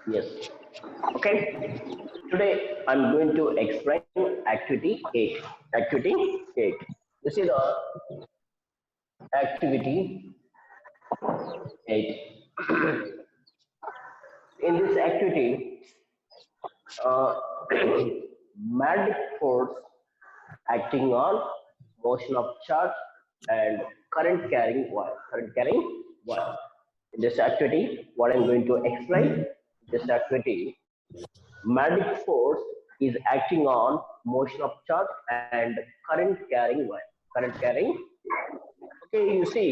Yes. Okay. Today I'm going to explain activity 8. Activity 8. This is the activity 8. In this activity, magnetic force acting on motion of charge and current carrying wire. In this activity, what I'm going to explain, this activity, magnetic force is acting on motion of charge and current carrying wire. Okay, you see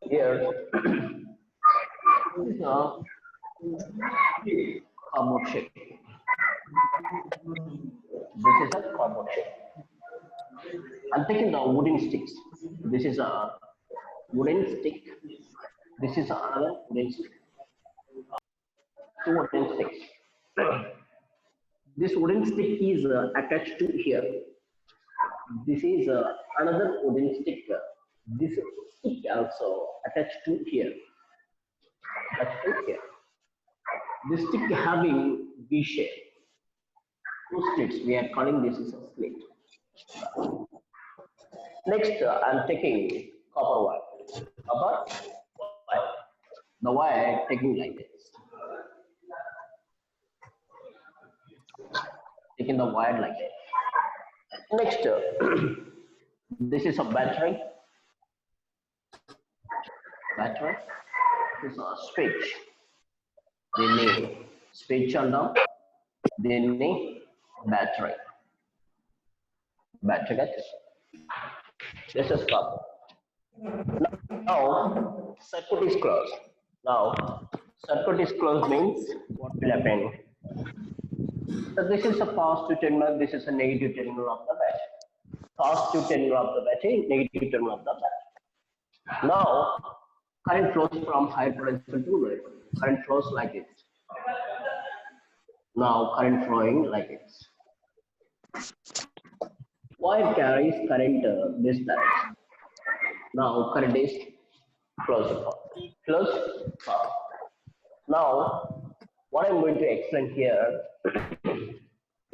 here, this is a cardboard shape. This is a cardboard shape. I'm taking the wooden sticks. This is a wooden stick. This is another wooden stick. Two wooden sticks. This wooden stick is attached to here. This is another wooden stick. This stick also attached to here. This stick having V shape. Two slits. We are calling this is a slit. Next, I'm taking copper wire. The wire taking like this. Taking the wire like this. Next, this is a battery. This is a switch. Then switch on down. Then battery. This is copper. Now circuit is closed. Means what will happen? So this is a positive terminal. This is a negative terminal of the battery. Positive terminal of the battery. Negative terminal of the battery. Now current flows from higher potential to lower. Current flows like this. Now current flowing like this. Wire carries current this direction. Now current is close. Now what I'm going to explain here,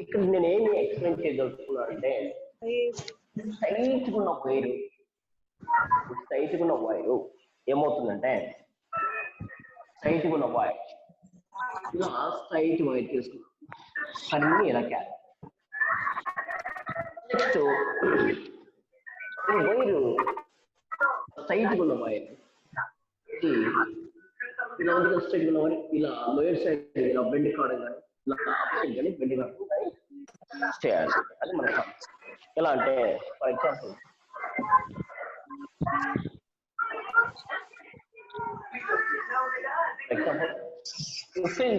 ఇక్కడ నేను ఏమి explain చేయగలుగుతున్నా అంటే straight ఉన్న wire ఏమవుతుందంటే straight ఉన్న wire ఇలా straight wire తీసుకున్నాం కరెంట్ని ఇలా క్యారీ. నెక్స్ట్ వైరు స్ట్రైట్ ఉన్న వైర్ ఇలా అందులో స్ట్రైట్ ఉన్న వైర్ ఇలా లోయర్ సైడ్ ఇలా బెండ్ కావడం కానీ ఇలా అప్ సైడ్ కానీ బెండ్ కావడం కానీ స్టే చేయాలి. అది మనకు ఎలా అంటే for example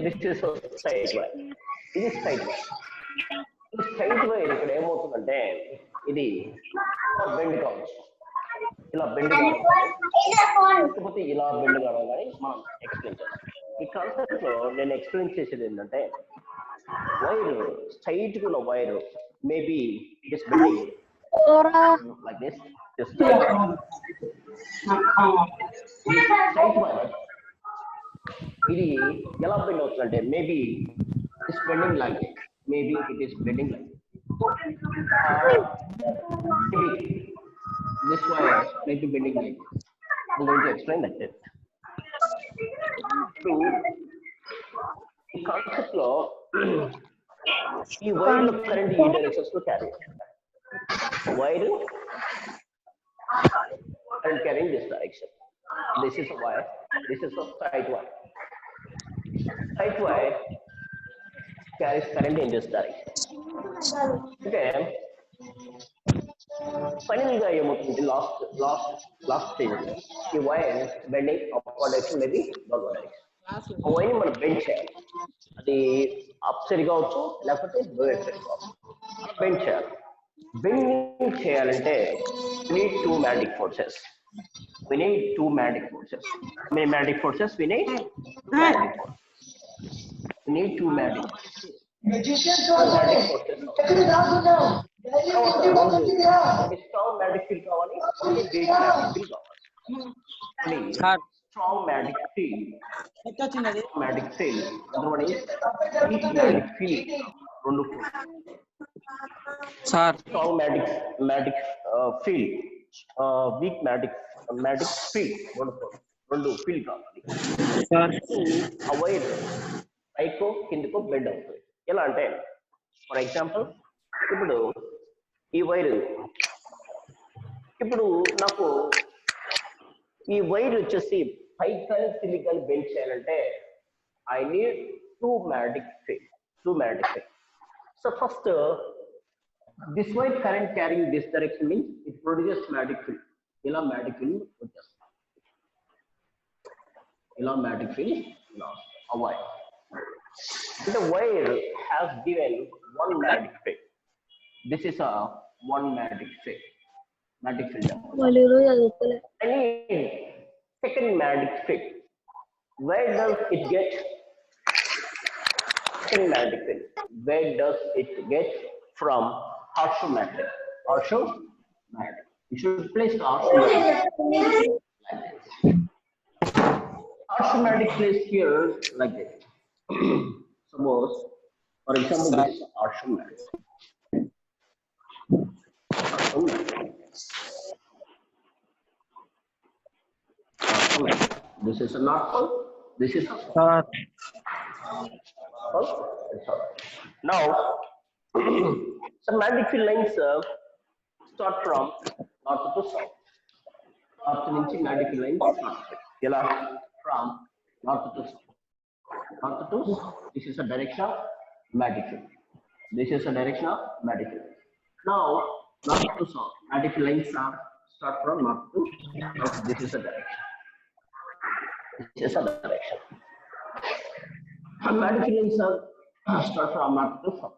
this is a straight wire. ఇది స్ట్రైట్ వైర్. ఈ స్ట్రైట్ వైర్ ఇక్కడ ఏమవుతుందంటే ఇది బెండ్ కావచ్చు, ఇలా బెండ్ కావడం లేకపోతే ఇలా బెండ్ కావడం కానీ మనం ఎక్స్ప్లెయిన్ చేస్తాం. ఈ కాన్సెప్ట్ లో నేను ఎక్స్ప్లెయిన్ చేసేది ఏంటంటే వైర్ స్ట్రైట్ ఉన్న wire maybe just bending like this, just straight wire ఇది ఎలా బెండ్ అవుతుందంటే maybe it's bending like it, maybe it is bending like maybe this wire might be bending like this. I'm going to explain that. So the concept law, the wire of current in directions to carry wire current carrying this direction. This is a wire, this is a straight wire. Straight wire carries current in this direction. Okay. Finally, last stage, the wire bending upward direction, maybe downward direction. Wire man bend cheyali. Adi upside కావచ్చు లేకపోతే lower side కావచ్చు. Bend cheyali. Bending cheyalante we need two magnetic forces. We need two magnetic forces. How many magnetic forces we need? Magnetic forces. We need two magnetic forces. Strong magnetic field kavali, weak magnetic field kavali. Strong magnetic field magnetic field. Another one is weak magnetic field. Sir. Strong magnetic field. Weak magnetic field. Rendu field కావాలి. Sir. A wire Vaiko కిందకో bend అవుతుంది. ఎలా అంటే for example ఇప్పుడు ఈ wire, ఇప్పుడు నాకు ఈ wire వచ్చేసి పైకి కానీ కిందికి కానీ బెండ్ చేయాలంటే I need two magnetic field. So first this wire current carrying this direction means it produces magnetic field. ఇలా magnetic field వచ్చేస్తుంది. ఇలా magnetic field lost a wire. The wire has given one magnetic field. This is a one magnetic field. I need second magnetic field. Where does it get second magnetic field? Where does it get from? Horseshoe magnet. You should place the horseshoe magnet like this. Horseshoe magnet placed here like this. Suppose, for example, this is horseshoe magnet. This is a north pole. This is a south pole. Now, some magnetic field lines start from north to south. North నుంచి magnetic field lines start. ఎలా? From north to south. North to south. This is a direction of magnetic field. This is a direction of magnetic field. Now, north to south. Magnetic field lines start from north to south. This is a direction. This is a direction. Magnetic field lines start from north to south.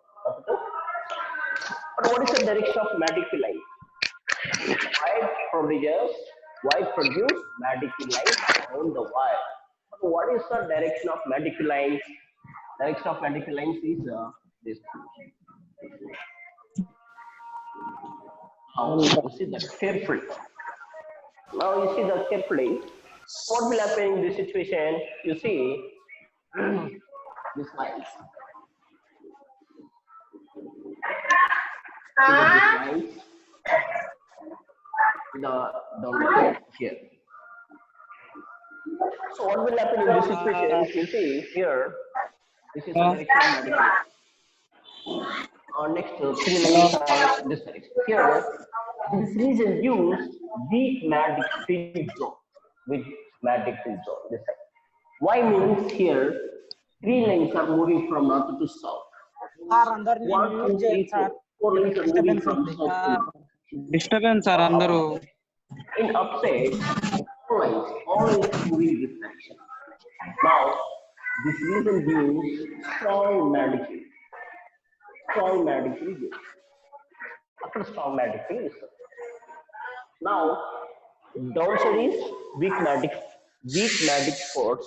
But what is the direction of magnetic field line? Wire produce magnetic field lines on the wire. But what is the direction of magnetic field lines? Direction of magnetic field lines is this. Now you see that carefully. What will happen in this situation? You see this line. Down here. So what will happen in this situation? You see here, this is a direction of magnetic field. Next, this direction. Here, this region use weak magnetic field zone. With magnetic field zone. This side. Why means here, three lines are moving from north to south. Disturbance are under in upside, always moving this direction. Now, this reason gives strong magnetic field. Strong magnetic field. After strong magnetic field. Now, downside is weak magnetic force.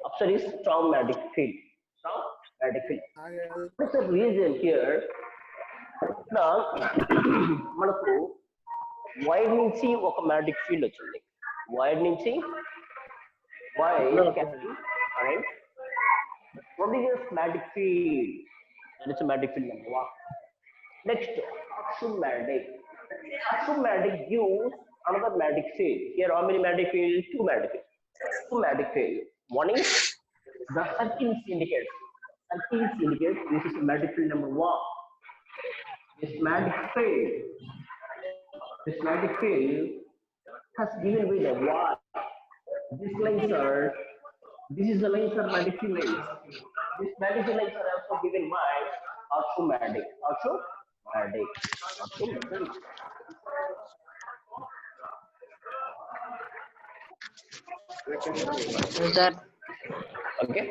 Upside is strong magnetic field. What's the reason here? Now, మనకు wire నుంచి ఒక magnetic field వచ్చింది. Wire నుంచి current produces magnetic field. That is a magnetic field number one. Next, axiomatic. Axiomatic gives another magnetic field. Here, how many magnetic fields? Two magnetic fields. One is the circles indicates. This is magnetic field number one. This magnetic field has given with a wire. This is the lines are magnetic field lines. These magnetic field lines are also given by axiomatic. Okay.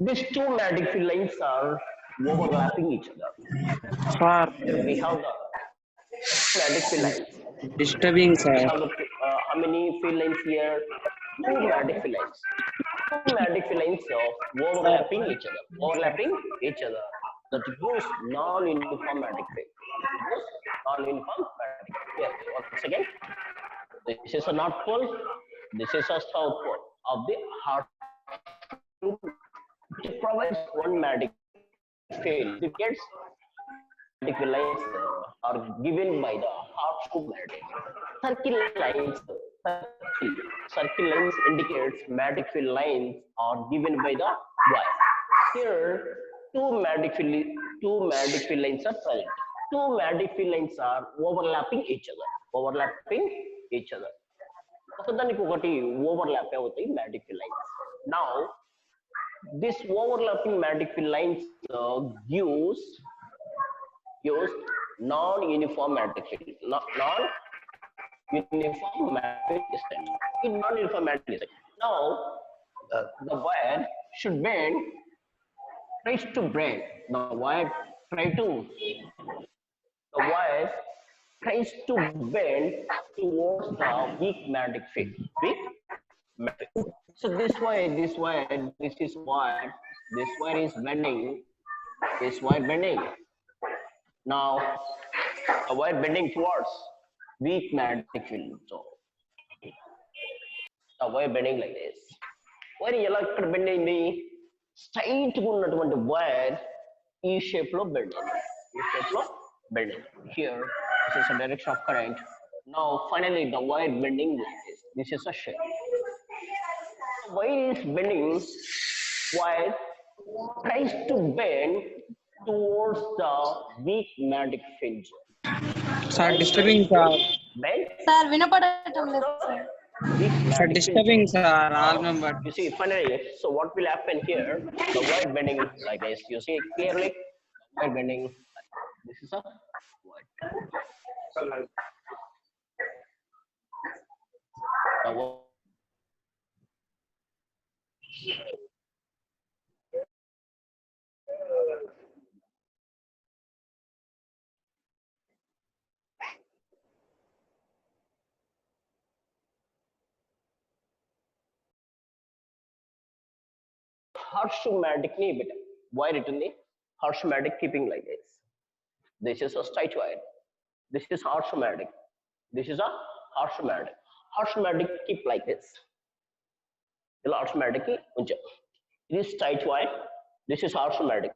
These two magnetic field lines are overlapping each other. We have the magnetic field lines. Disturbing, sir. How many field lines here? Two magnetic field lines. Two magnetic field lines of overlapping each other. That gives non-uniform magnetic field. Yes. Once again, this is a north pole. This is a south pole. of the harsh, which provides one magnetic field. Indicates magnetic lines are given by the harsh magnetic. Circle lines, circle lines indicates magnetic field lines are given by the wire. Here, two magnetic field lines are present. Two magnetic field lines are overlapping each other. Overlapping each other. ఒకదానికి ఒకటి overlap అవుతాయి magnetic field lines. Now, this overlapping magnetic field lines gives non-uniform magnetic field. Non-uniform magnetic field. In non-uniform magnetic field. Now, the wire should bend, tries to bend. The wire tries to bend towards the weak magnetic field. Weak magnetic. So this wire is bending. This wire bending. Now the wire bending towards weak magnetic field. So the wire bending like this. Wire ఎలా ఇక్కడ bend అయింది? Straight గా ఉన్నటువంటి wire ఈ shape లో bend అయింది. ఈ shape లో bend. Here, this is a direction of current. Now, finally, the wire bending like this. This is a shape. The wire is bending. Wire tries to bend towards the weak magnetic field. Sir, disturbing sir. Bend. Sir, వినపడటం లేదు sir. Sir, disturbing sir. All members. You see, finally, so what will happen here? The wire bending like this. You see clearly, wire bending. This is a wire. Harsh magnetic ni beta. Wire it in the harsh magnetic keeping like this. This is a straight wire. This is harsh magnetic. This is a harsh magnetic. Harsh magnetic keep like this. Harsh magnetic uncha. This is straight wire. This is harsh magnetic.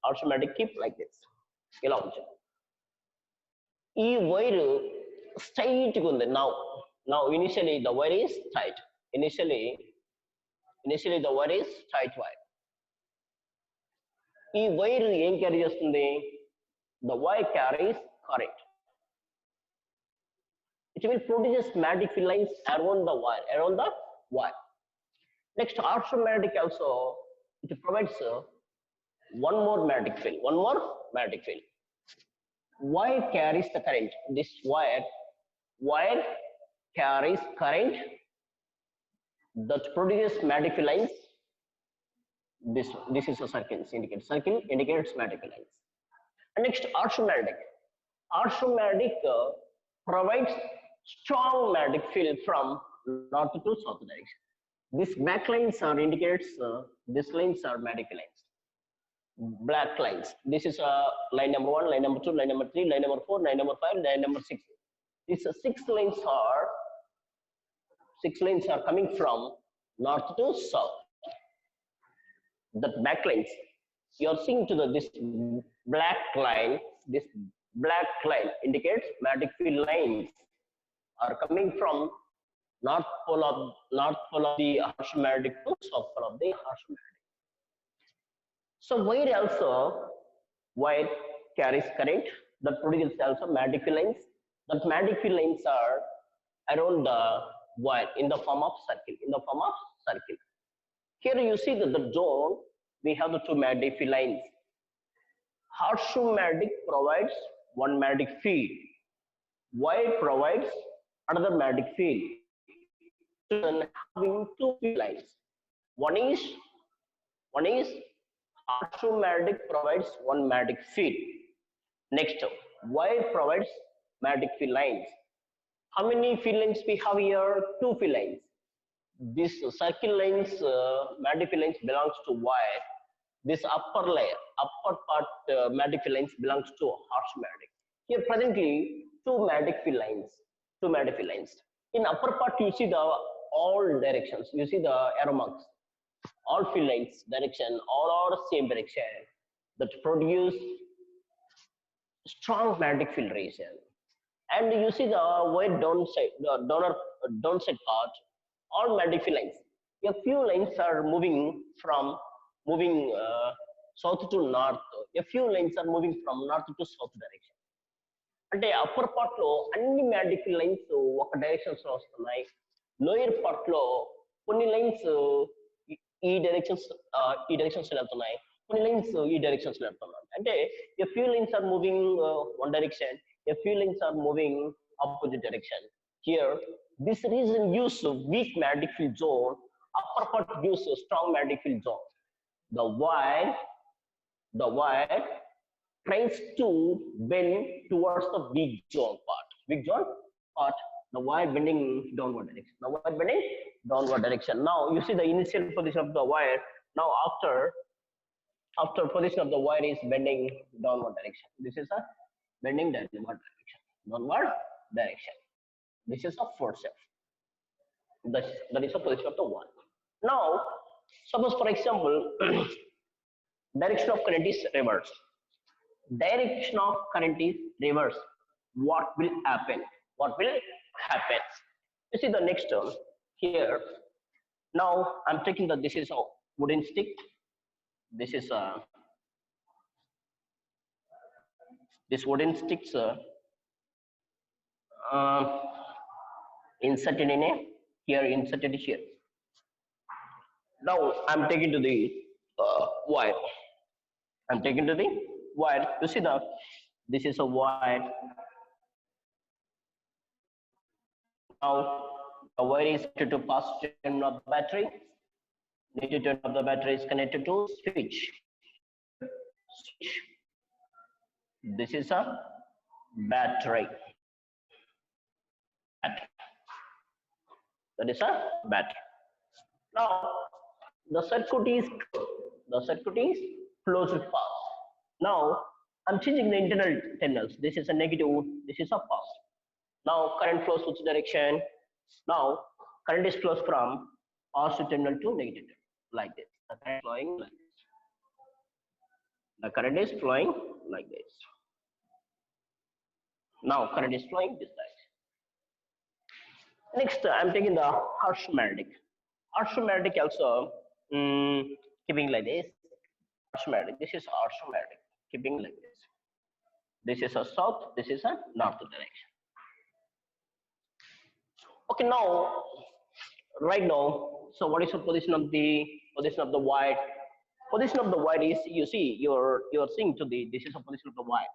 Harsh magnetic keep like this. Ila uncha. Ee wire straight ga undi. Now initially the wire is straight. Initially the wire is straight wire. ఈ wire ఏం carry చేస్తుంది? The wire carries current. It will produce magnetic field lines around the wire. Next, harsh magnetic also, it provides one more magnetic field. Wire carries the current. This wire carries current that produces magnetic field lines. This is a circle indicates magnetic field lines. And next, harsh magnetic provides strong magnetic field from north to south direction. These black lines are indicates these lines are magnetic field lines. Black lines. This is line number 1, line number 2, line number 3, line number 4, line number 5, line number 6. These 6 lines are coming from north to south. The black lines you are seeing to this black line. This black line indicates magnetic field lines are coming from north pole of the harsh magnetic to south pole of the harsh magnetic. So wire carries current that produces also magnetic field lines. That magnetic field lines are around the wire in the form of circle. Here you see that the zone we have the 2 magnetic field lines. Harsh magnetic provides one magnetic field. Wire provides another magnetic field. Having 2 field lines. One is harsh magnetic provides one magnetic field. Next, wire provides magnetic field lines. How many field lines we have here? 2 field lines. This circle lines, magnetic field lines belongs to wire. This upper part magnetic field lines belongs to harsh magnetic. Here presently 2 magnetic field lines. In upper part you see the all directions. You see the arrow marks. All field lines direction, all are same direction that produce strong magnetic field region. And you see the wide downside, the downside part, all magnetic field lines. A few lines are moving south to north. A few lines are moving from north to south direction. అంటే upper part లో అన్ని magnetic field lines ఒక directions లో వస్తున్నాయి. Lower part లో కొన్ని lines ఈ directions వెళ్తున్నాయి, కొన్ని లైన్స్ ఈ డైరెక్షన్స్ వెళ్తున్నాయి. అంటే a few lines are moving one direction, a few lines are moving opposite direction. Here this region gives weak magnetic field zone, upper part gives strong magnetic field zone. The wire tries to bend towards the weak zone part. The wire bending downward direction. Now you see the initial position of the wire. Now after position of the wire is bending downward direction. This is a bending downward direction. This is a force F. That is the position of the wire. Now suppose for example direction of current is reverse. Direction of current is reverse. What will happen? You see the next term here. Now I'm taking this is a wooden stick. This is this wooden sticks inserted in inserted here. Now I'm taking to the wire. You see this is a wire. Now the wire is connected to positive terminal of the battery. Negative terminal of the battery is connected to switch. This is a battery. That is a battery. Now the circuit is closed path. Now I'm changing the internal terminals. This is a negative, this is a positive. Now current flows which direction? Now current is flows from positive terminal to negative terminal, like this. The current flowing like this. The current is flowing like this. Now current is flowing this direction. Next I'm taking the harsh magnetic. Harsh magnetic also keeping like this. Harsh magnetic. This is harsh magnetic. Keeping like this. This is a south, this is a north direction. Okay, now right now, so what is the position of the wire? Position of the wire is, you see, you're seeing to the, this is a position of the wire,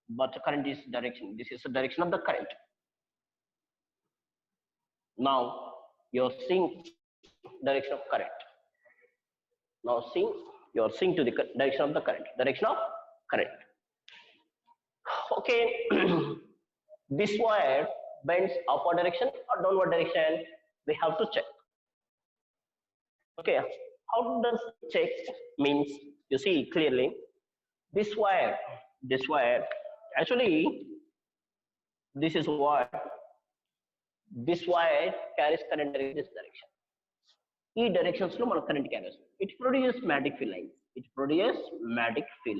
but the current is direction. This is the direction of the current. Now you're seeing direction of current. Now you're seeing to the direction of the current. Okay, this wire bends upward direction or downward direction, we have to check. Okay, how does check means? You see clearly this wire actually this is wire. This wire carries current in this direction. E directions lo mana current carries. It produces magnetic field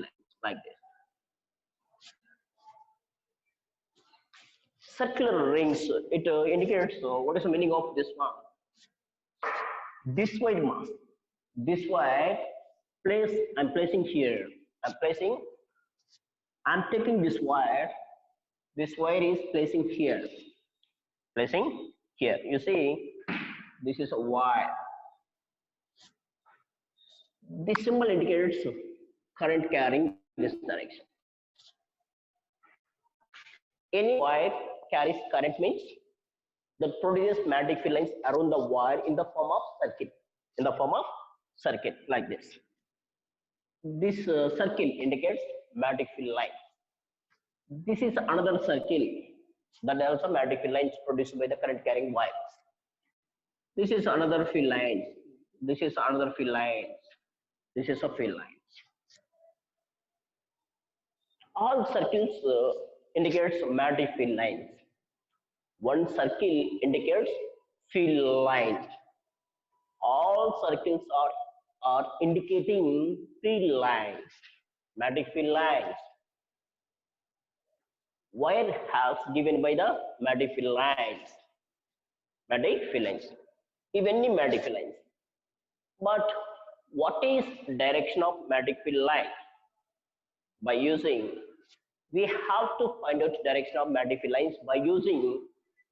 lines. Like this. Circular rings, it indicates what is the meaning of this one. This wire mass. This wire I'm placing here. I'm taking this wire. This wire is placing here. You see, this is a wire. This symbol indicates current carrying this direction. Any wire carries current means that produces magnetic field lines around the wire in the form of circuit, like this. This circle indicates magnetic field line. This is another circle that also magnetic field lines produced by the current carrying wire. This is another field line. This is a field line. All circles indicates magnetic field lines. One circle indicates field lines. All circles are indicating field lines, magnetic field lines. Wire has given by the magnetic field lines, magnetic field lines, even the magnetic field lines. But what is direction of magnetic field line? By using, we have to find out direction of magnetic field lines by using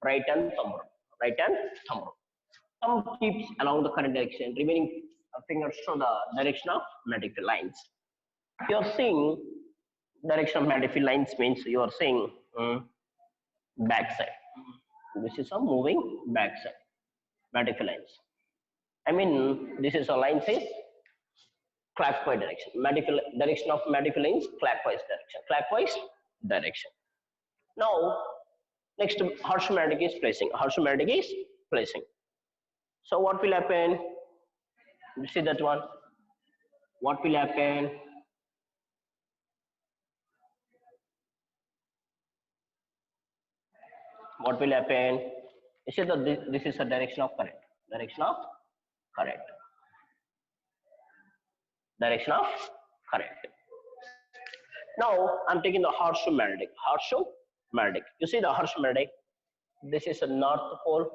right and thumb rule. Right and thumb rule. Thumb keeps along the current direction, remaining fingers show the direction of magnetic field lines. You are seeing direction of magnetic field lines means you are seeing back side. This is a moving back side magnetic field lines. I mean, this is a line says clockwise direction. Direction of magnetic field lines clockwise direction. Clockwise direction. Now, next magnetic is placing. Magnetic is placing. So what will happen? You see that one? What will happen? What will happen? You see that this is a direction of current. Direction of current. Direction of current. Now I'm taking the horseshoe magnetic. Horseshoe magnetic. You see the horseshoe magnetic? This is a north pole.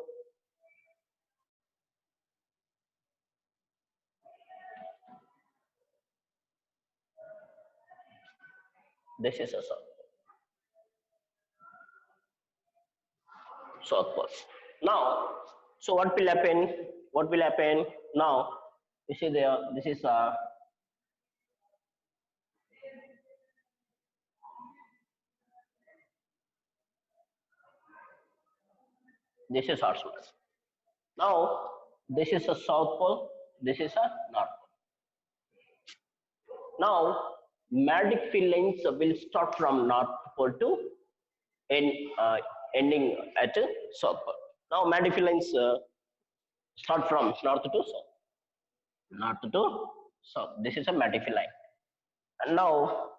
This is a south pole. Now, so what will happen? What will happen now? You see there. This is a this is horseshoe. Now this is a south pole. This is a north pole. Now magnetic field lines will start from north pole to ending at south pole. Now magnetic field lines start from north to south. North to south. This is a magnetic field line. And now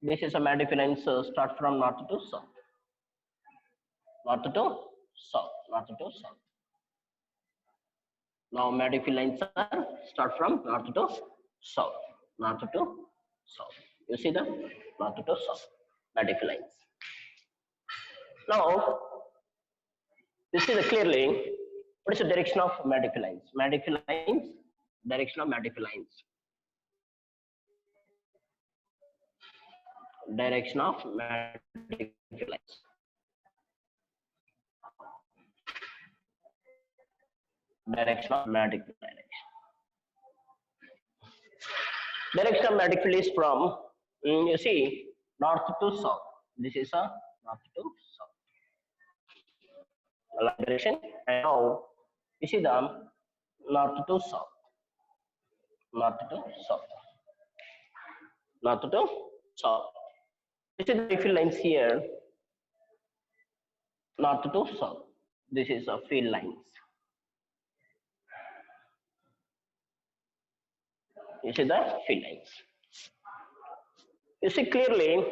this is a magnetic field line start from north to south. North to south. North to south. Now magnetic field lines are start from north to south. North to south. You see the north to south magnetic field lines. Now you see the clearly what is the direction of magnetic field lines? Magnetic field lines, direction of magnetic field lines. Direction of magnetic field lines. Direction of magnetic field lines. Direction of magnetic field is from you see north to south. This is a north to south direction, and now you see the north to south. North to south. North to south. You see the field lines here. North to south. This is a field lines. You see the field lines. You see clearly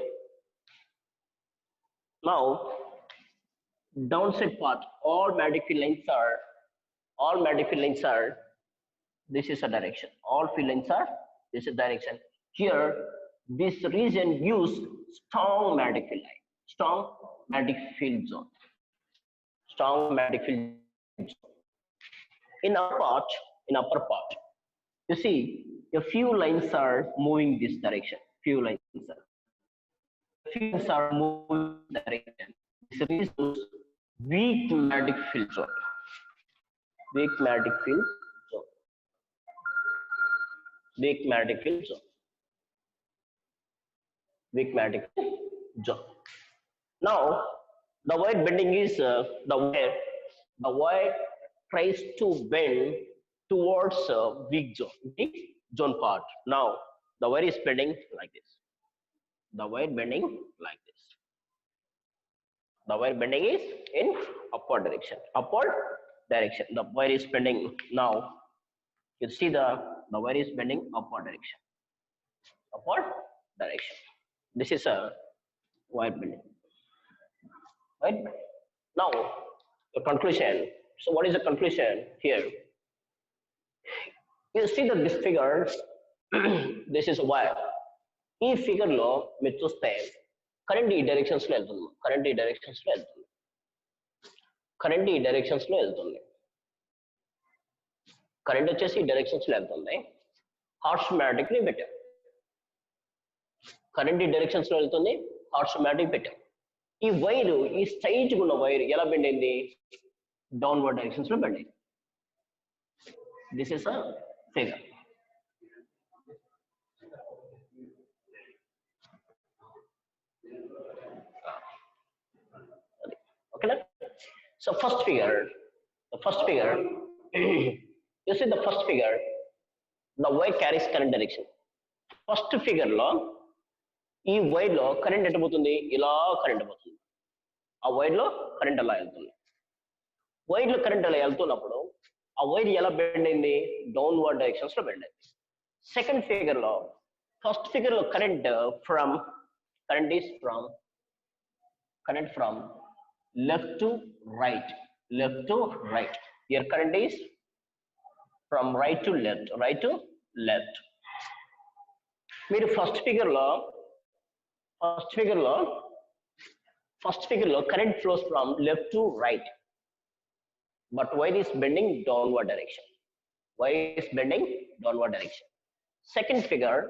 now downside part, all magnetic field lines are this is a direction. All field lines are this is direction. Here this region gives strong magnetic field line, strong magnetic field zone. Strong magnetic field zone. In upper part, you see a few lines are moving this direction. Few lines are moving this direction. This reason weak magnetic field zone. Weak magnetic field zone. Weak magnetic field zone. Weak magnetic field zone. Now the wire bending is the wire tries to bend towards weak zone part. Now the wire is bending like this. The wire bending like this. The wire bending is in upward direction. Upward direction. The wire is bending now. You see the wire is bending upward direction. Upward direction. This is a wire bending. Right? Now the conclusion. So what is the conclusion here? You see that this figure, this is a wire. ఈ figure లో మీరు చూస్తే current ఈ directions లో వెళ్తుంది, current ఈ directions లో వెళ్తుంది, కరెంట్ ఈ డైరెక్షన్స్ లో వెళ్తుంది, కరెంట్ వచ్చేసి ఈ డైరెక్షన్స్ లో వెళ్తుంది. హార్స్ మ్యాగ్నెటిక్ ని పెట్టాం, కరెంట్ ఈ డైరెక్షన్స్ లో వెళ్తుంది, హార్స్ మ్యాగ్నెటిక్ పెట్టాం. ఈ వైర్, ఈ స్ట్రైట్ ఉన్న వైర్ ఎలా బెండ్ అయింది? డౌన్వర్డ్ డైరెక్షన్స్ లో బెండ్ అయింది. This is a figure. Okay, so first figure, you see the first figure, the wire carries current direction. First figure lo ee wire lo current ఎటు పోతుంది? ఇలా current పోతుంది. ఆ wire లో current అలా వెళ్తుంది. వైర్ లో కరెంట్ అలా వెళ్తున్నప్పుడు ఆ వైర్ ఎలా బెండ్ అయింది? డౌన్వర్డ్ డైరెక్షన్స్ లో బెండ్ అయింది. సెకండ్ ఫిగర్ లో, ఫస్ట్ ఫిగర్ లో current is from left to right, here current is from right to left. మీరు ఫస్ట్ ఫిగర్ లో current flows from left to right, but wire is bending downward direction. Second figure,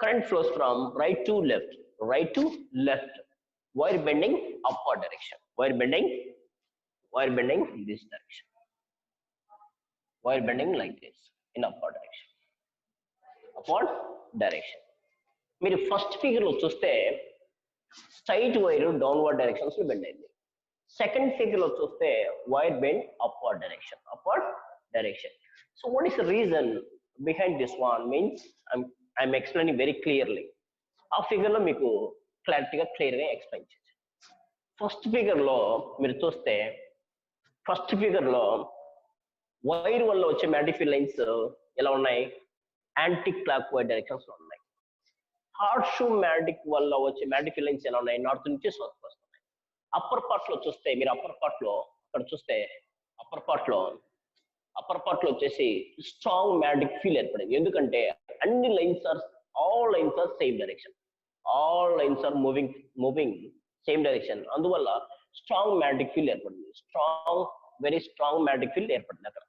current flows from right to left, wire bending upward direction, wire bending this direction, wire bending like this in upward direction. మీరు first figure లో చూస్తే straight wire downward directions లో bend అయింది. Second figure లో చూస్తే wire bend upward direction. So what is the reason behind this one? Means I'm explaining very clearly. ఆ figure లో మీకు క్లియర్గా ఎక్స్ప్లెయిన్ చేసి, ఫస్ట్ ఫిగర్ లో మీరు చూస్తే ఫస్ట్ ఫిగర్ లో వైర్ వల్ల వచ్చే మ్యాగ్నెటిక్ ఫీల్డ్ లైన్స్ ఎలా ఉన్నాయి? యాంటీ క్లాక్ వైజ్ డైరెక్షన్స్ లో ఉన్నాయి. హార్డ్ షూ మ్యాగ్నెటిక్ వల్ల వచ్చే మ్యాగ్నెటిక్ ఫీల్డ్ లైన్స్ ఎలా ఉన్నాయి? నార్త్ నుంచి సౌత్ వస్తున్నాయి. అప్పర్ పార్ట్ లో చూస్తే మీరు అప్పర్ పార్ట్ లో వచ్చేసి స్ట్రాంగ్ మ్యాగ్నెటిక్ ఫీల్డ్ ఏర్పడింది. ఎందుకంటే అన్ని all lines are same direction, all lines are moving same direction. అందువల్ల స్ట్రాంగ్ మ్యాగ్నెటిక్ ఫీల్డ్ ఏర్పడింది, వెరీ స్ట్రాంగ్ మ్యాగ్నెటిక్ ఫీల్డ్ ఏర్పడింది అక్కడ.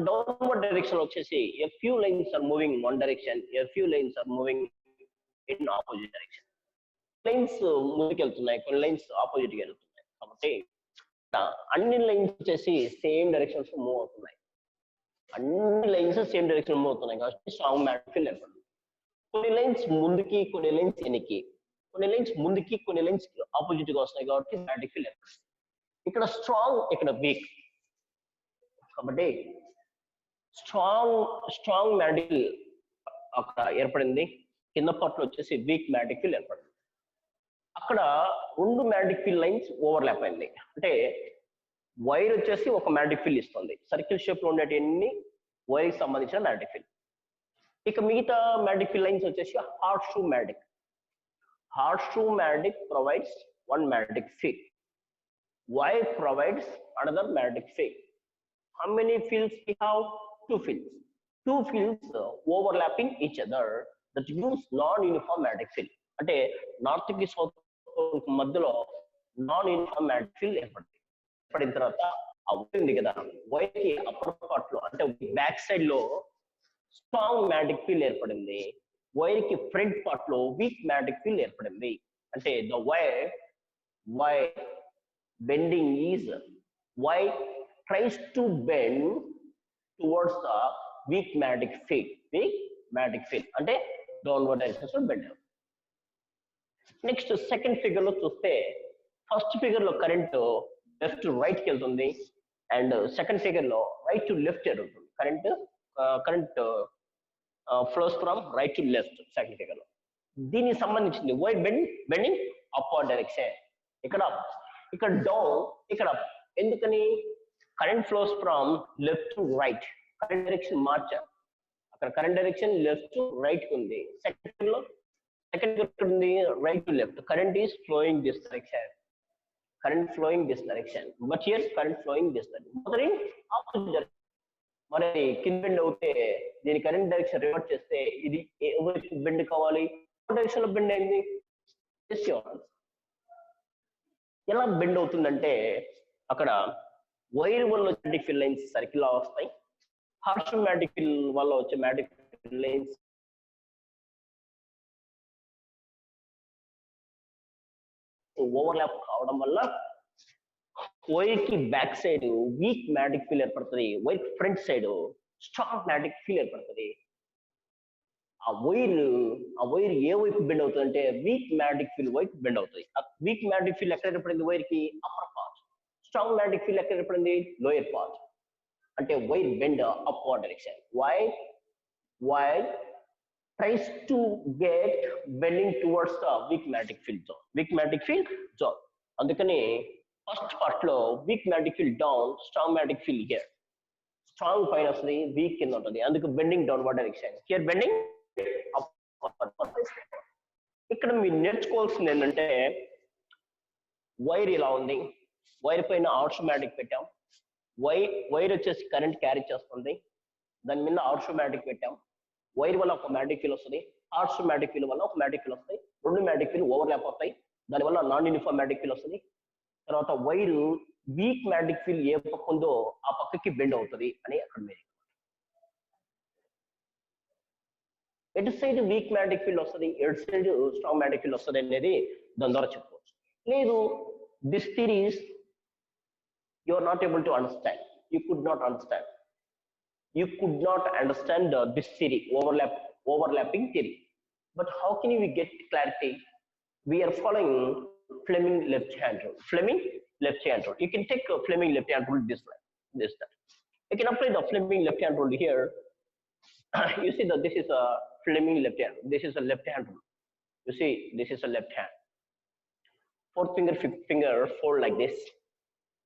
డౌన్వర్డ్ డైరెక్షన్ వచ్చేసి a few lines are moving in one direction, a few lines are moving in opposite direction. Lines ముందుకు వెళ్తున్నాయి, కొన్ని lines opposite గా వెళ్తున్నాయి. కాబట్టి అన్ని లైన్స్ వచ్చేసి సేమ్ డైరెక్షన్స్ మూవ్ అవుతున్నాయి, కాబట్టి స్ట్రాంగ్ మ్యాగ్నెటిక్ ఫీల్డ్ ఏర్పడింది. కొన్ని లైన్స్ ముందుకి, కొన్ని లైన్స్ వెనక్కి, కొన్ని లైన్స్ ఆపోజిట్ గా వస్తున్నాయి కాబట్టి మ్యాగ్నెటిక్ ఫీల్డ్ ఏర్పడింది. ఇక్కడ స్ట్రాంగ్, ఇక్కడ వీక్. కాబట్టి స్ట్రాంగ్ మ్యాగ్నెటిక్ ఫీల్డ్ అక్కడ ఏర్పడింది, కింద పార్ట్ లో వచ్చేసి వీక్ మ్యాగ్నెటిక్ ఫీల్డ్ ఏర్పడింది. అక్కడ రెండు మ్యాగ్నెటిక్ ఫీల్డ్ లైన్స్ ఓవర్లాప్ అయింది. అంటే వైర్ వచ్చేసి ఒక మ్యాగ్నెటిక్ ఫీల్డ్ ఇస్తుంది, సర్కిల్ షేప్ లో ఉండేటివన్నీ వైర్ కి సంబంధించిన మ్యాగ్నెటిక్ ఫీల్డ్. ఇక మిగతా మ్యాగ్నెటిక్ ఫీల్డ్ లైన్స్ వచ్చేసి hard shoe magnetic provides one magnetic field, wire provides another magnetic field. How many fields we have? Two fields overlapping each other that gives non-uniform magnetic field. అంటే north కి south మధ్యలో non uniform magnetic field ఏర్పడిన తర్వాత అవుతుంది కదా, wire కి upper part లో అంటే బ్యాక్ సైడ్ లో స్ట్రాంగ్ మ్యాగ్నెటిక్ ఫీల్డ్ ఏర్పడింది, వైర్ కి ఫ్రంట్ పార్ట్ లో వీక్ మ్యాగ్నెటిక్ ఫీల్డ్ ఏర్పడింది. అంటే the wire bending is wire tries to bend towards the weak magnetic field అంటే downward direction లో bend. నెక్స్ట్ సెకండ్ ఫిగర్ లో చూస్తే ఫస్ట్ ఫిగర్ లో కరెంట్ లెఫ్ట్ టు రైట్ కి వెళ్తుంది అండ్ సెకండ్ ఫిగర్ లో రైట్ టు లెఫ్ట్ వెళ్తుంది. Current flows from right to left second figure లో. దీనికి సంబంధించింది వైర్ బెండింగ్ అప్వర్డ్ డైరెక్షన్. ఇక్కడ డౌన్, ఇక్కడ ఎందుకని current flows from left to right, current direction మార్చారు. అక్కడ current direction left to right ఉంది, సెకండ్ ఉంది right to left. Current is flowing this direction. current flowing this direction, but here current flowing this direction, both are in opposite direction. మరి కింద bend అవుతే దీని current direction revert చేస్తే ఇది ఎవరికి bend కావాలి, డైరెక్షన్ లో బెండ్ అయింది. ఎలా బెండ్ అవుతుందంటే అక్కడ వైర్ వల్ల మ్యాగ్నెటిక్ ఫీల్డ్ లైన్స్ సర్కిల్ లా వస్తాయి, హార్ష్ మ్యాగ్నెటిక్ ఫీల్డ్ వల్ల వచ్చే మ్యాగ్నెటిక్ ఫీల్డ్ లైన్స్ ఓవర్లాప్ కావడం వల్ల వైర్ కి back side weak magnetic field ఏర్పడుతుంది, wire front side strong magnetic field ఏర్పడుతుంది. ఆ వైర్ ఏ వైపు బెండ్ అవుతుంది అంటే వీక్ మ్యాగ్నెటిక్ ఫీల్డ్ వైపు బెండ్ అవుతుంది. ఆ వీక్ మ్యాగ్నెటిక్ ఫీల్డ్ ఎక్కడ ఏర్పడింది వైర్ కి, upper part. Strong magnetic field ఎక్కడ ఏర్పడింది, లోయర్ పార్ట్. అంటే wire bend upward direction. Wire tries to get bending towards the weak magnetic field zone. అందుకని ఫస్ట్ పార్ట్ లో week magnetic field down, strong magnetic field here. Strong పైన వస్తుంది, week కింద ఉంటుంది, అందుకు bending downward direction. Here bending upward. ఇక్కడ మీరు నేర్చుకోవాల్సింది ఏంటంటే వైర్ ఇలా ఉంది, వైర్ పైన ఆర్ట్స్ మ్యాగ్నెటిక్ పెట్టాం, వైర్ వచ్చేసి కరెంట్ క్యారీ చేస్తుంది, దాని మీద ఆర్ట్స్ మ్యాగ్నెటిక్ పెట్టాం. వైర్ వల్ల ఒక మ్యాగ్నెటిక్ ఫీల్డ్ వస్తుంది, హార్ష్ మ్యాగ్నెటిక్ ఫీల్డ్ వల్ల ఒక మ్యాగ్నెటిక్ ఫీల్డ్ వస్తాయి, రెండు మ్యాగ్నెటిక్ ఫీల్డ్ ఓవర్లాప్ అవుతాయి, దానివల్ల నాన్ యూనిఫామ్ మ్యాగ్నెటిక్ ఫీల్డ్ వస్తుంది. తర్వాత వైర్ వీక్ మ్యాగ్నెటిక్ ఫీల్డ్ ఏ పక్క ఉందో ఆ పక్కకి బెండ్ అవుతుంది అని అక్కడ మీరు ఎటు సైడ్ వీక్ మ్యాగ్నెటిక్ ఫీల్డ్ వస్తుంది, ఎటు సైడ్ స్ట్రాంగ్ మ్యాగ్నెటిక్ ఫీల్డ్ వస్తుంది అనేది దాని ద్వారా చెప్పుకోవచ్చు. లేదు, this theories you are not able to understand, you could not understand this theory, overlapping theory. But how can we get clarity? We are following Fleming left hand rule. You can take a Fleming left hand rule this way, that. You can apply the Fleming left hand rule here. You see that this is a Fleming left hand. This is a left hand rule. You see, this is a left hand. Fourth finger, fifth finger fold like this,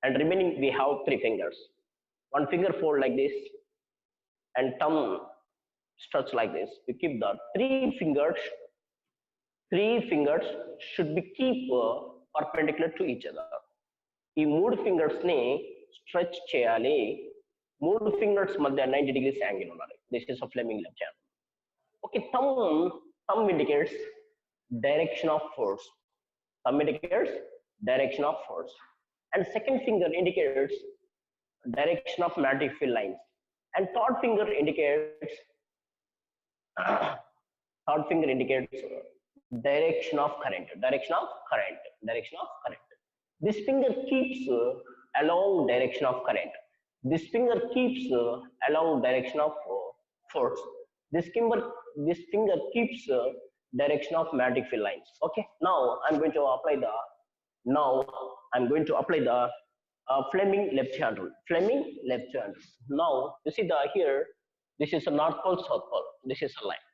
and remaining we have three fingers. One finger fold like this, and thumb stretch like this. We keep the three fingers should be keep perpendicular to each other. ఈ మూడు fingers ని stretch చేయాలి, మూడు fingers మధ్య 90 degrees angle ఉండాలి. This is Fleming left hand. Okay, thumb indicates direction of force. And second finger indicates direction of magnetic field lines. And third finger indicates direction of current. This finger keeps along direction of current. This finger keeps along direction of force. This finger keeps direction of magnetic field lines. Okay, now I'm going to apply the Fleming left hand rule. Now you see here, this is a north pole, south pole. This is a line.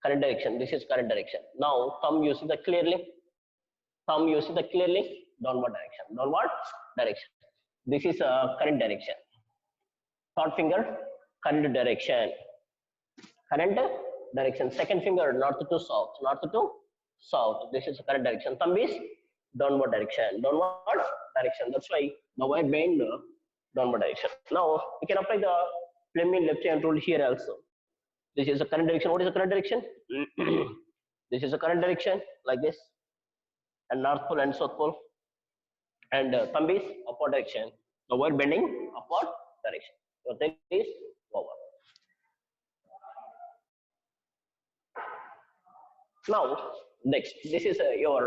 Current direction. This is current direction. Now thumb you see the clearly. Downward direction. This is a current direction. Third finger, current direction. Second finger, north to south. This is current direction. Thumb is downward direction. That's why the wire bend downward direction. Now we can apply the Fleming left hand rule here also. This is a current direction. What is the current direction? This is a current direction like this, and north pole and south pole, and thumb is upward direction. The wire bending upward direction. Your thing is over. Now next, this is your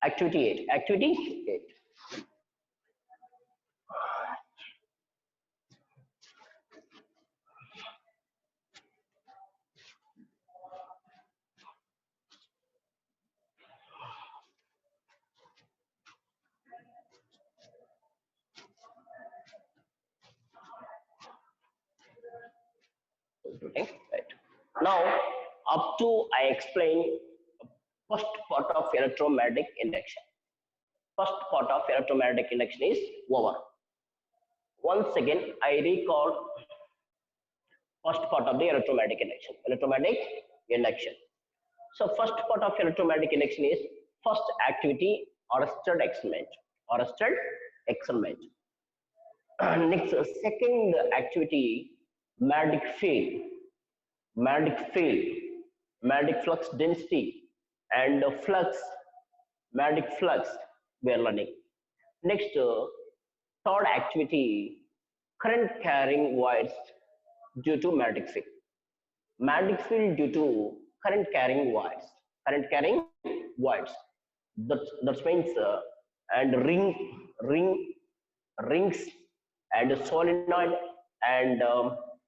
activity 8. Okay, right. Now up to I explain first part of electromagnetic induction. Is over. Once again I recall first part of the electromagnetic induction. So first part of electromagnetic induction is first activity Oersted experiment. Oersted experiment. Next, second activity, magnetic field, magnetic field, magnetic flux density, and flux, magnetic flux we are learning. Next, third activity, current carrying wires due to magnetic field. Magnetic field due to current carrying wires. Current carrying wires. That means and rings and solenoid and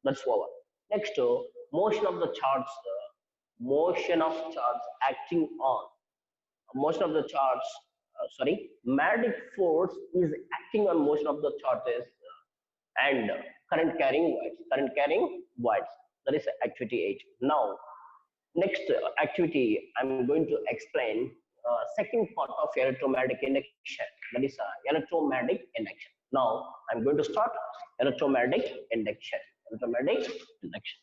that's over. Next, motion of the charge. Motion of charge acting on. Motion of the charge. Magnetic force is acting on motion of the charges and current carrying wires. Current carrying wires. That is activity 8. Now, next activity, I'm going to explain second part of electromagnetic induction. That is electromagnetic induction. Now, I'm going to start electromagnetic induction. Electromagnetic induction.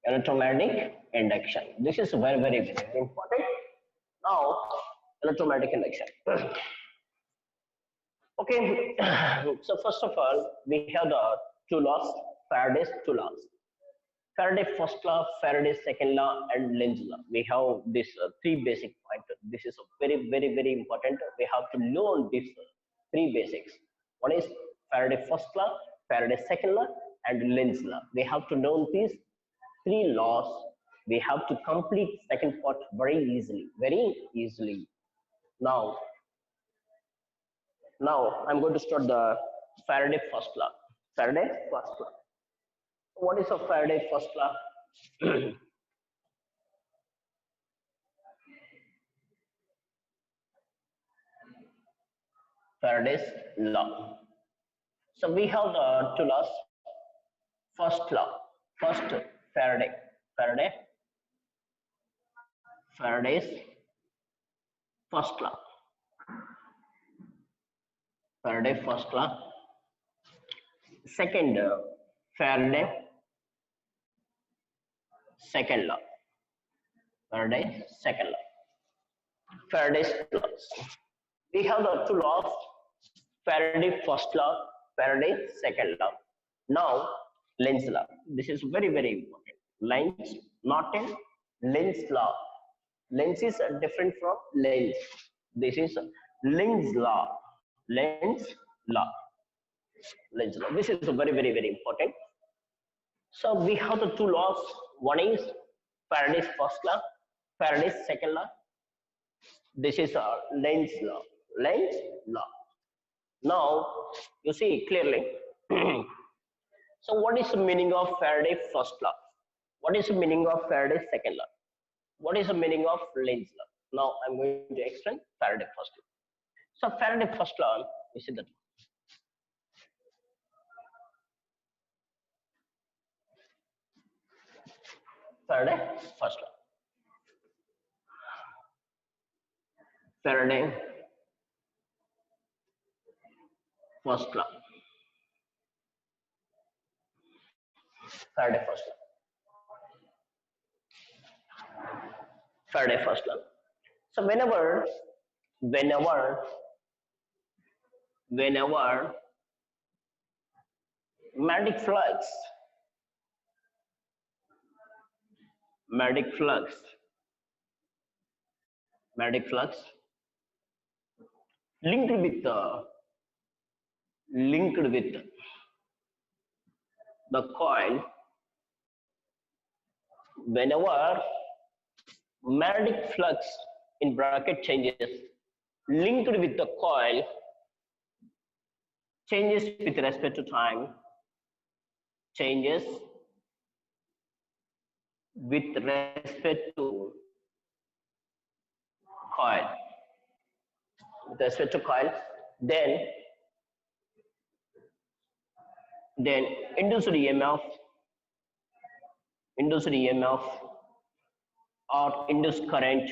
Electromagnetic induction. This is very, very, very important. Now, electromagnetic induction. Okay, so first of all, we have the two laws, Faraday's two laws. Faraday first law, Faraday's second law, and Lenz law. We have these three basic points. This is very, very, very important. We have to learn these three basics. One is Faraday first law, Faraday's second law, and Lenz law. We have to learn these three laws. We have to complete second part very easily, very easily. Now I'm going to start the Faraday first law. Faraday first law. What is a Faraday first law? Faraday's law. So we have the two laws. First law. First Faraday's first law. Faraday first law. Second, Faraday second law. Faraday second law. Faraday's laws. We have the two laws, Faraday first law, Faraday second law. Now, Lenz law. This is very, very important. Lenz, not in Lenz law. Lenz is different from Lenz. This is Lenz law. Lenz law. Lenz law. This is very, very, very important. So we have the two laws. One is Faraday's first law, Faraday's second law. This is Lenz law. Lenz law. Now you see clearly. So what is the meaning of Faraday's first law? What is the meaning of Faraday's second law? What is the meaning of Lenz law? Now I'm going to explain Faraday first law. So Faraday first law, you see that. Faraday first law. Faraday first law. Faraday first law. Faraday first law. So whenever magnetic flux linked with the coil, whenever magnetic flux in bracket changes linked with the coil changes with respect to time, changes with respect to coil, then induced EMF or induced current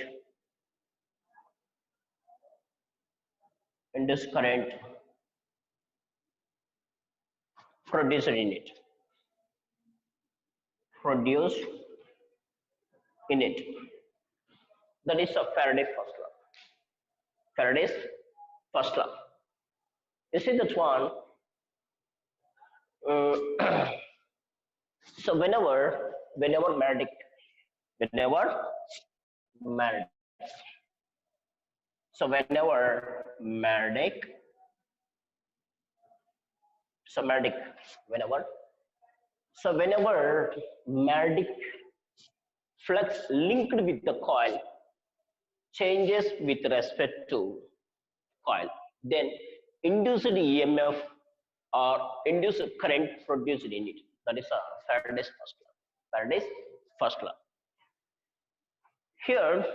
produced in it. That is a Faraday's first law. Faraday's first law. You see that one. So whenever magnetic, so whenever magnetic flux linked with the coil changes with respect to coil, then induced EMF or induced current produced in it. That is Faraday's first law. Faraday's first law. Here,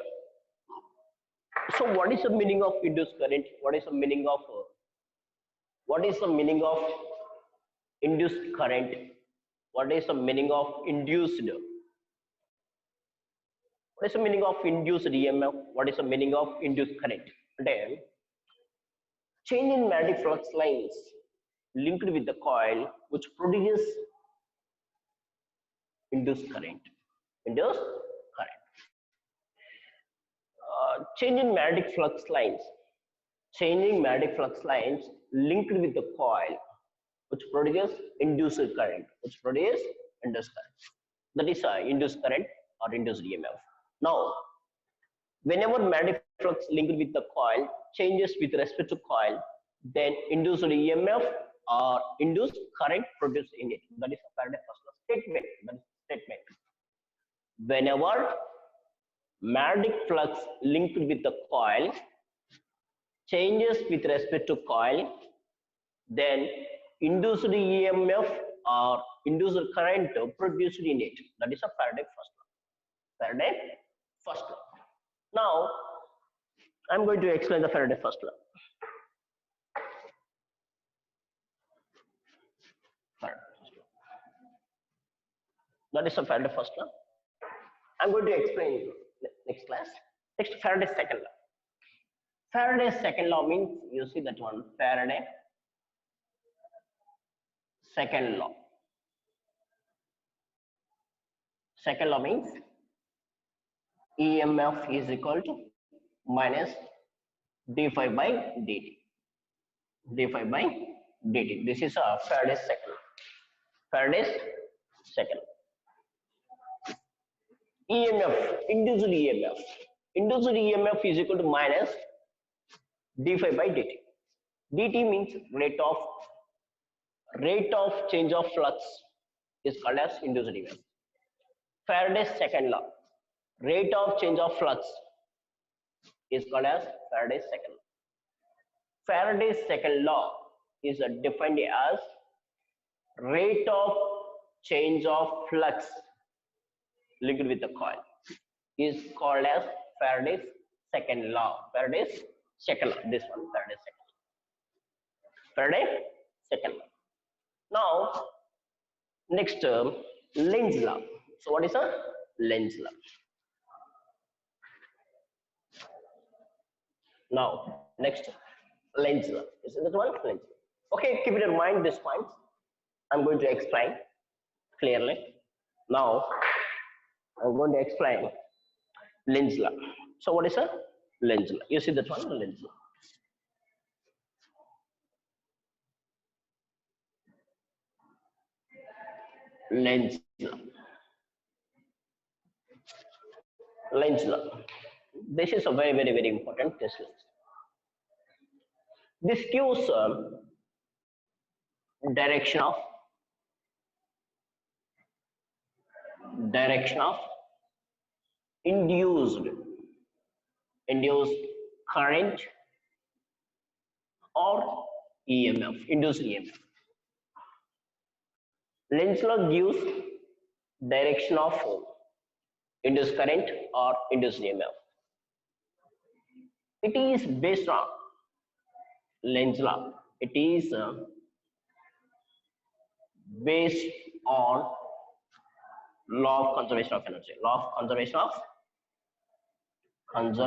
so what is the meaning of induced current? What is the meaning of induced current? What is the meaning of induced? What is the meaning of induced EMF? What is the meaning of induced current? Then, change in magnetic flux lines linked with the coil which produces induced current. Changing magnetic flux lines linked with the coil which produces induced current. That is induced current or induced EMF. Now, whenever magnetic flux linked with the coil changes with respect to coil, then induced EMF or induced current produced in it. That is a Faraday's first law statement. Whenever magnetic flux linked with the coil changes with respect to coil, then induced EMF or induced current produced in it. That is a Faraday's first law. Now, I'm going to explain the Faraday's first law. That is a Faraday's first law. I'm going to explain next class. Next, Faraday's second law. Faraday's second law means, you see that one, Faraday's second law. Second law means EMF is equal to minus d phi by dt. This is a Faraday's second law. Faraday's second law. EMF, induced EMF is equal to minus d phi by dt. dt means rate of change of flux is called as induced EMF. Faraday's second law, rate of change of flux is called as Faraday's second law. Faraday's second law is defined as rate of change of flux linked with the coil is called as Faraday's second law. Faraday's second law. This one, Faraday's second law. Now, next term, Lenz law. So, what is a Lenz law? Now, next, Lenz law. Is that one? Lenz law. Okay, keep it in mind this point. I'm going to explain clearly. Now, I'm going to explain Lenz law. So, what is a Lenz law? You see that one, Lenz law. Lenz law. Lenz law. This is a very, very, very important test. This gives direction of induced current or EMF, induced EMF. Lenz law gives direction of induced current or induced EMF. It is based on Lenz law. It is based on law of conservation of energy. Law of conservation of energy.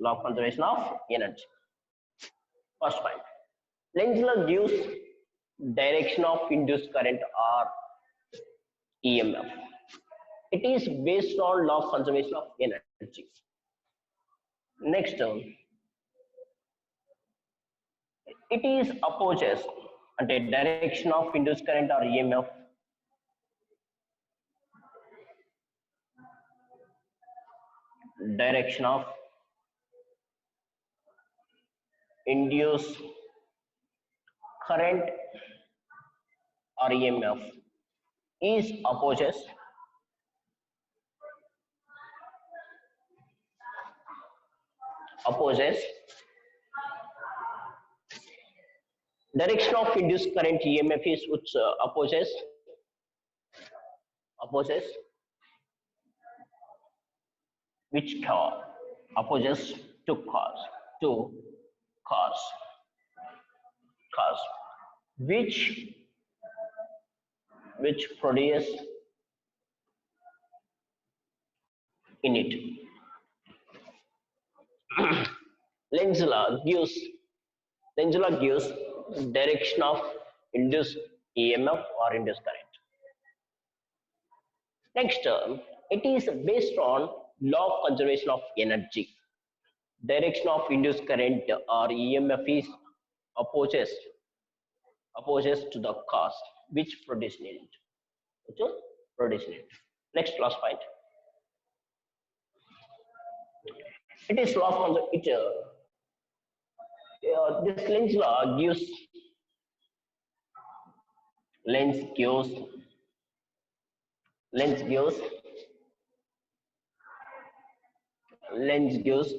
Law of conservation of energy. First point. Lenz law gives direction of induced current or EMF. It is based on law of conservation of energy. Next, it is opposes అంటే direction of induced current or EMF. Direction of induced current or EMF is opposes direction of induced current EMF is which opposes which opposes to cause which produce in it. Lenz law gives direction of induced EMF or induced current. Next, it is based on law of conservation of energy. Direction of induced current or EMF is opposes to the cause which produce it. Next last point. It is law of this Lenz law gives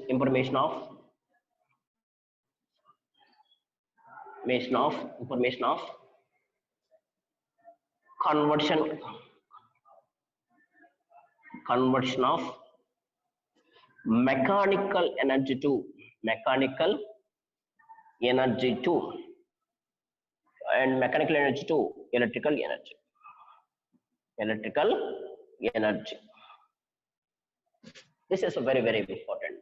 information of conversion of mechanical energy to and mechanical energy to electrical energy. This is a very, very important.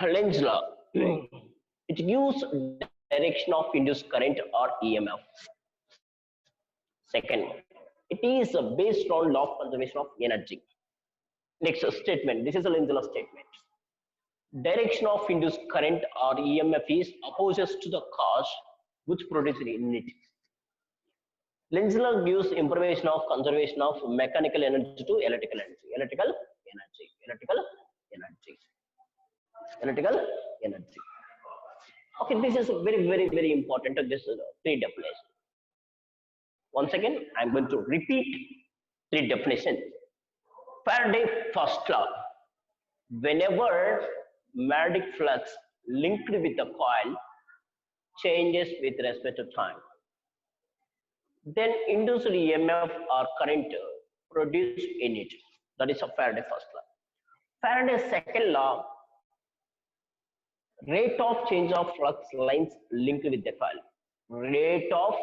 Lenz law, it gives direction of induced current or EMF. Second, it is based on law of conservation of energy. Next statement, this is a Lenz law statement. Direction of induced current or EMF is opposes to the cause which produces in it. Lenz law gives information of conservation of mechanical energy to electrical energy. Okay, this is very, very, very important. This is three definitions. Once again, I'm going to repeat three definitions. Faraday first law. Whenever magnetic flux linked with the coil changes with respect to time, then induced EMF or current produced in it. That is a Faraday first law. Faraday's second law, rate of change of flux lines linked with the coil. Rate of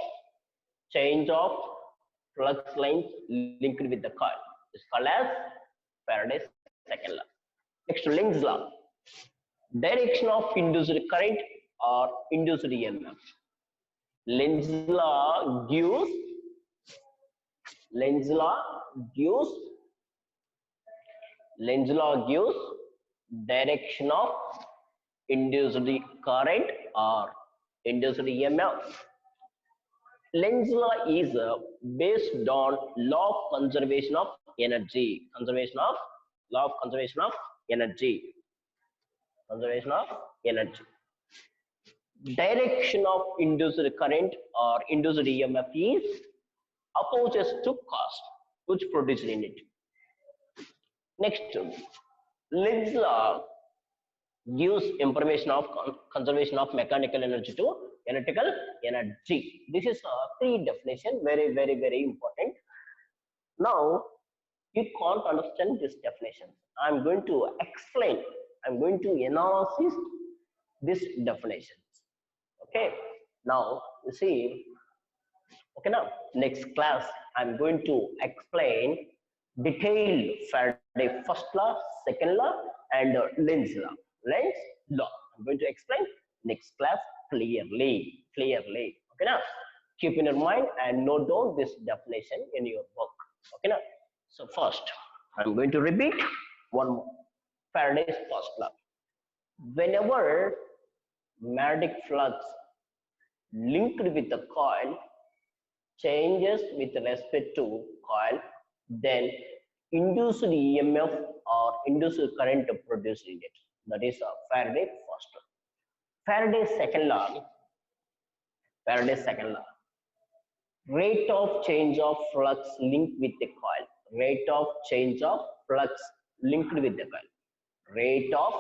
change of flux lines linked with the coil is called as Faraday's second law. Next, Lenz law, direction of induced current or induced EMF. Lenz law gives direction of induced current or induced EMF. Lenz law is based on law of conservation of energy. Direction of induced current or induced EMF is opposes to cause which produces in it. Next, Lenz law gives information of conservation of mechanical energy to electrical energy. This is three definition, very, very, very important. Now, you can't understand this definition. I'm going to explain. I'm going to analyze this definitions. Okay. Now, you see. Okay. Now, next class, I'm going to explain detailed Faraday first law, second law, and Lenz law. I'm going to explain next class clearly. Okay. Now, Keep in your mind and note down this definition in your book. Okay, now. So first, I'm going to repeat one more. Faraday's first law. Whenever magnetic flux linked with the coil changes with respect to coil, then induced EMF or induced current produced in it. That is Faraday's first law. Faraday's second law. Faraday's second law. Rate of change of flux linked with the coil. Rate of change of flux linked with the coil. Rate of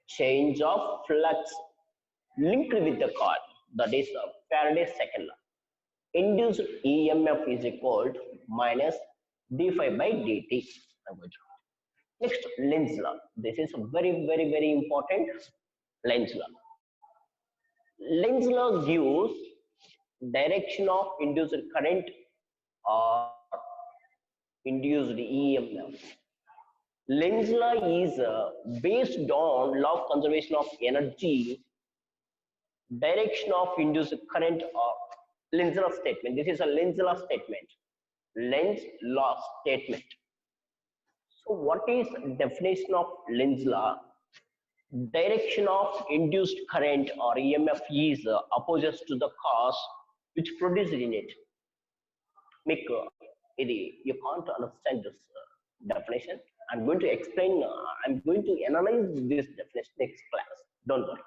change of flux linked with the coil. That is Faraday's second law. Induced EMF is equal to minus d phi by dt. Next, Lenz law. This is very important. Lenz law. Lenz law gives direction of induced current or induced EMF. Lenz law is based on law of conservation of energy, direction of induced current or Lenz law statement. This is a Lenz law statement. Lenz law statement. So what is definition of Lenz law? Direction of induced current or EMF is opposite to the cause which produced in it. You can't understand this definition. I'm going to explain, I'm going to analyze this definition next class. Don't worry.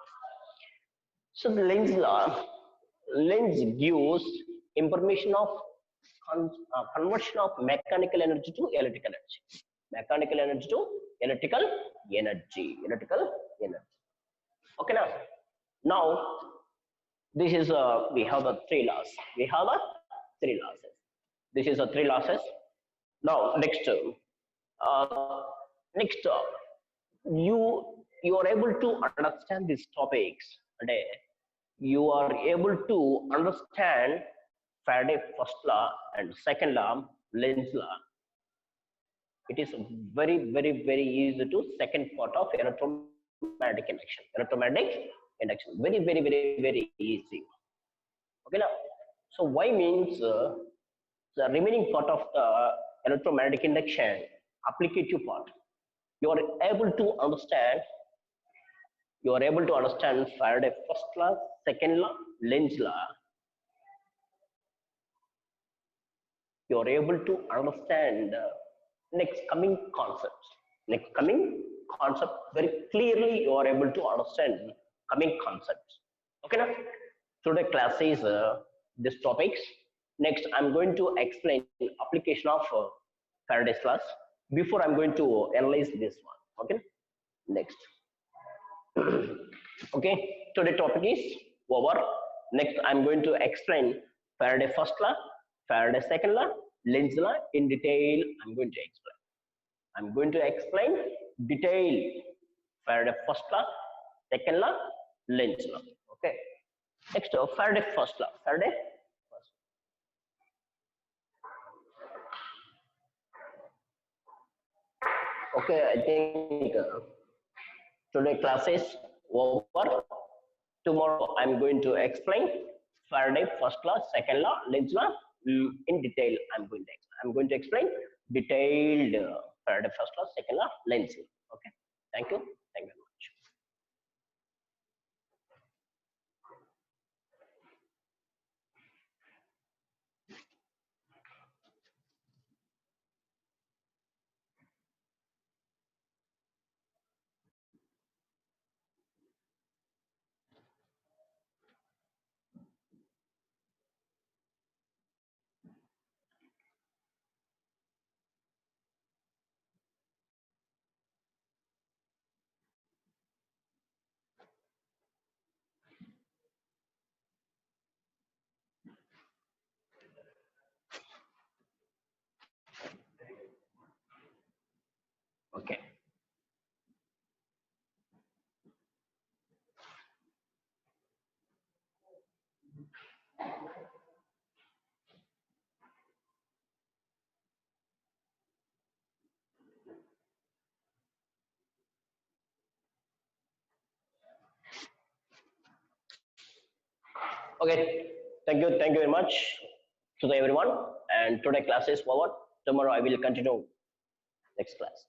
So the Lenz law, Lenz gives information of conversion of mechanical energy to electrical energy. Mechanical energy to electrical energy. Okay, now this is we have the three laws. This is a three losses. Now next, you are able to understand these topics today. You are able to understand Faraday's first law and second law, Lenz law. It is very easy to second part of electromagnetic induction. Very easy. Okay, now. So why means the remaining part of the electromagnetic induction, applicative part, you are able to understand. You are able to understand Faraday's first law, second law, Lenz law. You are able to understand next coming concepts. Very clearly you are able to understand coming concepts. Okay, now today class is this topics. Next I'm going to explain application of Faraday's laws. Before I'm going to analyze this one. Okay, next. Okay, today topic is over. Next I'm going to explain Faraday's first law, Faraday's second law, Lenz law in detail. I'm going to explain detail Faraday's first law, second law, Lenz law. Okay. Next, Faraday's first law. Faraday first. Okay, I think today class is over. Tomorrow I'm going to explain Faraday's first law, second law, Lenz law in detail. I'm going to explain detailed Faraday first law, second law, Lenz law. Okay. Thank you. Thank you very much. Okay. Okay. Thank you very much to everyone. And today class is forward. Tomorrow I will continue next class.